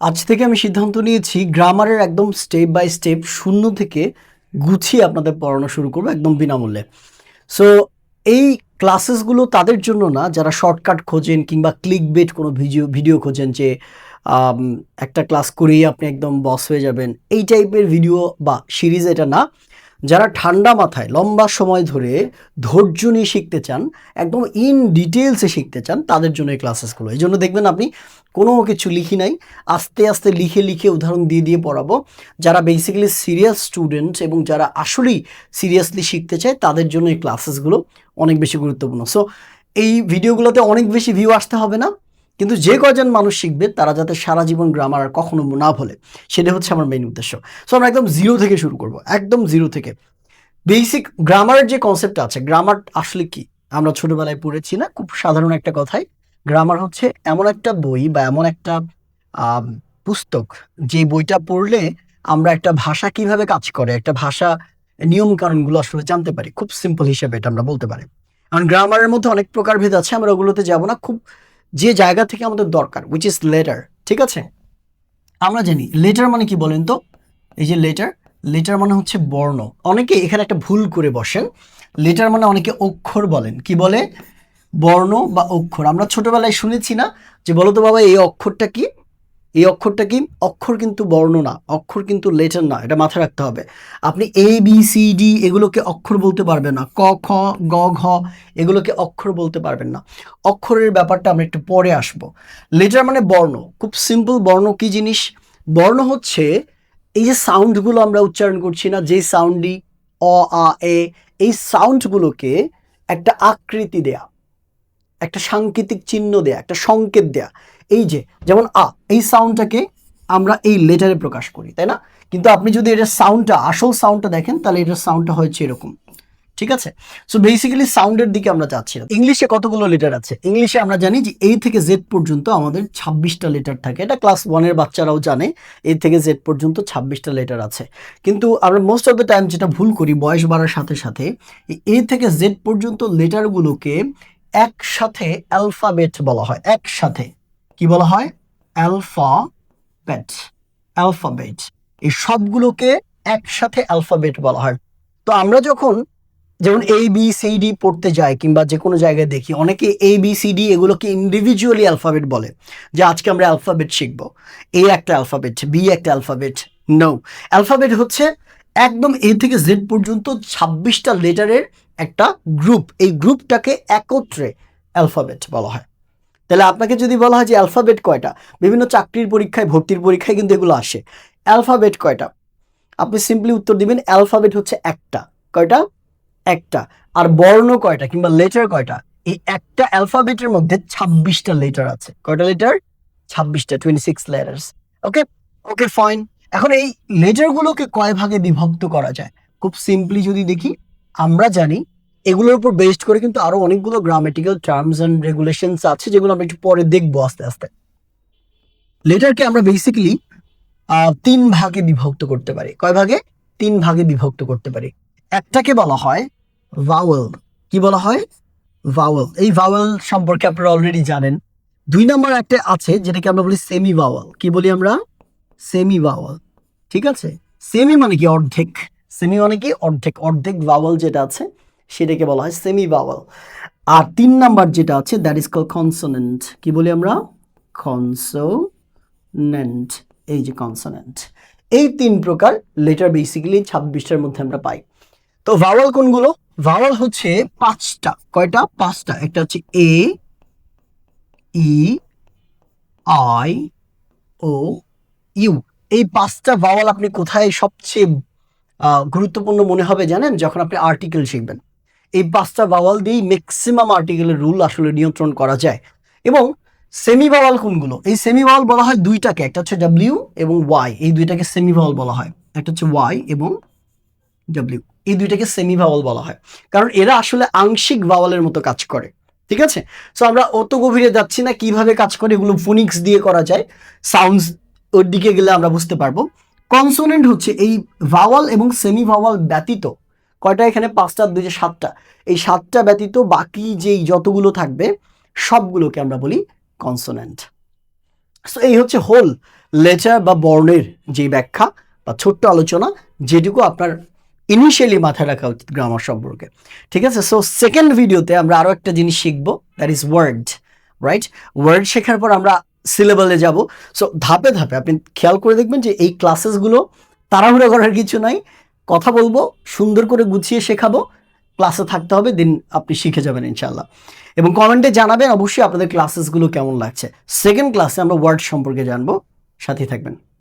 আজ থেকে আমি সিদ্ধান্ত নিয়েছি গ্রামারের একদম স্টেপ বাই স্টেপ শূন্য থেকে গুছিয়ে আপনাদের পড়ানো শুরু করবো একদম বিনামূল্যে। সো এই ক্লাসেসগুলো তাদের জন্য না যারা শর্টকাট খোঁজেন কিংবা ক্লিক বেট কোনো ভিডিও খোঁজেন যে আম, একটা ক্লাস করেই আপনি একদম বস হয়ে যাবেন, এই টাইপের ভিডিও বা সিরিজ এটা না। যারা ঠান্ডা মাথায় লম্বা সময় ধরে ধৈর্য নিয়ে শিখতে চান, একদম ইন ডিটেলসে শিখতে চান, তাদের জন্য এই ক্লাসেসগুলো। এই জন্য দেখবেন আপনি কোনো কিছু লিখি নাই, আস্তে আস্তে লিখে লিখে উদাহরণ দিয়ে দিয়ে পড়াবো। যারা বেসিক্যালি সিরিয়াস স্টুডেন্ট এবং যারা আসলেই সিরিয়াসলি শিখতে চায় তাদের জন্য এই ক্লাসেসগুলো অনেক বেশি গুরুত্বপূর্ণ। সো এই ভিডিওগুলোতে অনেক বেশি ভিউ আসতে হবে না, কিন্তু যে কজন মানুষ শিখবে তারা যাতে সারা জীবন গ্রামার আর কখনো না ভোলে, সেটা হচ্ছে আমার মেইন উদ্দেশ্য। সো আমরা একদম জিরো থেকে শুরু করব, একদম জিরো থেকে। বেসিক গ্রামারের যে কনসেপ্টটা আছে, গ্রামার আসলে কি আমরা ছোটবেলায় পড়েছি না, খুব সাধারণ একটা কথাই। গ্রামার হচ্ছে এমন একটা বই বা এমন একটা পুস্তক, যে বইটা পড়লে আমরা একটা ভাষা কিভাবে কাজ করে, একটা ভাষা নিয়ম কানুনগুলো আসলে জানতে পারি। খুব সিম্পল হিসেবে এটা আমরা বলতে পারি। কারণ গ্রামারের মধ্যে অনেক প্রকারভেদ আছে, আমরা ওগুলোতে যাব না। খুব যে জায়গা থেকে আমাদের দরকার, উইচ ইজ লেটার, ঠিক আছে? আমরা জানি লেটার মানে কি বলেন তো? এই যে লেটার, লেটার মানে হচ্ছে বর্ণ। অনেকে এখানে একটা ভুল করে বসেন, লেটার মানে অনেকে অক্ষর বলেন। কি বলে? বর্ণ বা অক্ষর। আমরা ছোটবেলায় শুনেছি না যে বলো তো বাবা এই অক্ষরটা কি, এই অক্ষরটা কি? অক্ষর কিন্তু বর্ণ না, অক্ষর কিন্তু লেটার না, এটা মাথায় রাখতে হবে। আপনি এ বি সি ডি এগুলোকে অক্ষর বলতে পারবেন না, ক খ গ ঘ এগুলোকে অক্ষর বলতে পারবেন না। অক্ষরের ব্যাপারটা আমরা একটু পরে আসবো। লেটার মানে বর্ণ, খুব সিম্পল। বর্ণ কি জিনিস? বর্ণ হচ্ছে এই যে সাউন্ডগুলো আমরা উচ্চারণ করছি না, যে সাউন্ডই অ আ এ, এই সাউন্ডগুলোকে একটা আকৃতি দেয়া, একটা সাংকেতিক চিহ্ন দেয়া, একটা সংকেত দেয়া। এই যে যেমন আ, এই সাউন্ডটাকে আমরা এই লেটারে প্রকাশ করি, তাই না? কিন্তু আপনি যদি এটার সাউন্ডটা, আসল সাউন্ডটা দেখেন, তাহলে এটার সাউন্ডটা হচ্ছে এরকম, ঠিক আছে? সো বেসিক্যালি সাউন্ডের দিকে আমরা যাচ্ছি না। ইংলিশে কতগুলো লেটার আছে? ইংলিশে আমরা জানি যে এ থেকে জেড পর্যন্ত আমাদের 26টা লেটার থাকে। এটা ক্লাস ওয়ানের বাচ্চারাও জানে, এ থেকে জেড পর্যন্ত 26টা লেটার আছে। কিন্তু আমরা মোস্ট অফ দ্য টাইম যেটা ভুল করি, বয়স বাড়ার সাথে সাথে এ থেকে জেড পর্যন্ত লেটারগুলোকে একসাথে অ্যালফাবেট বলা হয়। একসাথে কি বলা হয়? অ্যালফাবেট। অ্যালফাবেট, এই সবগুলোকে একসাথে অ্যালফাবেট বলা হয়। তো আমরা যখন যেমন এ বি সি ডি পড়তে যাই কিংবা যে কোনো জায়গায় দেখি, অনেকে এ বি সি ডি এগুলোকে ইন্ডিভিজুয়ালি অ্যালফাবেট বলে, যে আজকে আমরা অ্যালফাবেট শিখবো। এ একটা অ্যালফাবেট, বি একটা অ্যালফাবেট। নো, অ্যালফাবেট হচ্ছে একদম এ থেকে জেড পর্যন্ত 26টা লেটারের একটা গ্রুপ। এই গ্রুপটাকে একত্রে অ্যালফাবেট বলা হয়। তাহলে আপনাকে যদি বলা হয় যে অ্যালফাবেট কয়টা, বিভিন্ন চাকরির পরীক্ষায়, ভর্তির পরীক্ষায় কিন্তু এগুলো আসে, অ্যালফাবেট কয়টা, আপনি সিম্পলি উত্তর দিবেন অ্যালফাবেট হচ্ছে একটা। কয়টা? একটা। আর বর্ণ কয়টা কিংবা লেটার কয়টা? এই একটা অ্যালফাবেটের মধ্যে 26টা লেটার আছে। কয়টা লেটার? 26টা, 26 লেটার্স। ওকে, ওকে ফাইন। এখন এই লেটারগুলোকে কয় ভাগে বিভক্ত করা যায়? খুব সিম্পলি যদি দেখি, আমরা জানি এগুলোর উপর বেসড করে কিন্তু আরো অনেকগুলো গ্রামেটিক্যাল টার্মস এন্ড রেগুলেশনস আছে, যেগুলো আমরা একটু পরে দেখবো আস্তে আস্তে। লেটারকে আমরা বেসিক্যালি 3 ভাগে বিভক্ত করতে পারি। কয় ভাগে? 3 ভাগে বিভক্ত করতে পারি। একটাকে বলা হয় ভাওয়েল। কি বলা হয়? ভাওয়েল। এই ভাওয়েল সম্পর্কে আপনারা অলরেডি জানেন। 2 নম্বর একটা আছে যেটাকে আমরা বলি সেমি ভাওয়েল। কি বলি আমরা? সেমি ভাওয়েল, ঠিক আছে? সেমি মানে কি? অর্ধেক। সেমি মানে কি? অর্ধেক। অর্ধেক ভাওয়েল যেটা আছে সেটাকে বলা হয় সেমি ভাওয়েল। আর 3 নাম্বার যেটা আছে দ্যাট ইজ কল কনসোনেন্ট। কি বলি আমরা? কনসোনেন্ট। এই যে কনসোনেন্ট, এই 3 প্রকার লেটার বেসিক্যালি 26টার মধ্যে আমরা পাই। তো ভাওয়াল কোনগুলো? ভাওয়াল হচ্ছে 5টা। কয়টা? 5টা। একটা হচ্ছে এ, ই, আই, ও, ইউ। এই 5টা ভাওয়াল আপনি কোথায় সবচেয়ে গুরুত্বপূর্ণ মনে হবে জানেন? যখন আপনি আর্টিকেল শিখবেন। এই 5টা ভাওয়াল দিয়েই ম্যাক্সিমাম আর্টিকেলের রুল আসলে নিয়ন্ত্রণ করা যায়। এবং সেমি ভাওয়াল কোনগুলো? এই সেমি ভাওয়াল বলা হয় দুইটাকে, একটা হচ্ছে ডাব্লিউ এবং ওয়াই। এই দুইটাকে সেমি ভাওয়াল বলা হয়। একটা হচ্ছে ওয়াই এবং ডাব্লিউ, এই দুইটাকে সেমি ভাওয়াল বলা হয়, কারণ এরা আসলে আংশিক ভাওয়ালের মতো কাজ করে, ঠিক আছে? সো আমরা অত গভীরে যাচ্ছি না, কিভাবে কাজ করে এগুলো ফোনিক্স দিয়ে করা যায়, সাউন্ডস ওর দিকে গেলে আমরা বুঝতে পারবো। কনসোনেন্ট হচ্ছে এই ভাওয়াল এবং সেমি ভাওয়াল ব্যতীত, কয়টা এখানে? 5টা, 2 7টা। এই 7টা ব্যতীত বাকি যেই যতগুলো থাকবে সবগুলোকে আমরা বলি কনসোনেন্ট। সো এই হচ্ছে হোল লেটার বা বর্ণের যে ব্যাখ্যা বা ছোট্ট আলোচনা, যেটুকু আপনার ইনিশিয়ালি মাথায় রাখা উচিত গ্রামার সম্পর্কে। ঠিক আছে, সো সেকেন্ড ভিডিওতে আমরা আরও একটা জিনিস শিখবো, that is word, right? Word শেখার পর আমরা সিলেবালে যাব। সো ধাপে ধাপে আপনি খেয়াল করে দেখবেন যে এই ক্লাসেসগুলো তাড়াহুড়ো করার কিছু নাই, কথা বলবো, সুন্দর করে গুছিয়ে শেখাবো, ক্লাসে থাকতে হবে, দিন আপনি শিখে যাবেন ইনশাল্লাহ। এবং কমেন্টে জানাবেন অবশ্যই আপনাদের ক্লাসেসগুলো কেমন লাগছে। সেকেন্ড ক্লাসে আমরা ওয়ার্ড সম্পর্কে জানবো, সাথে থাকবেন।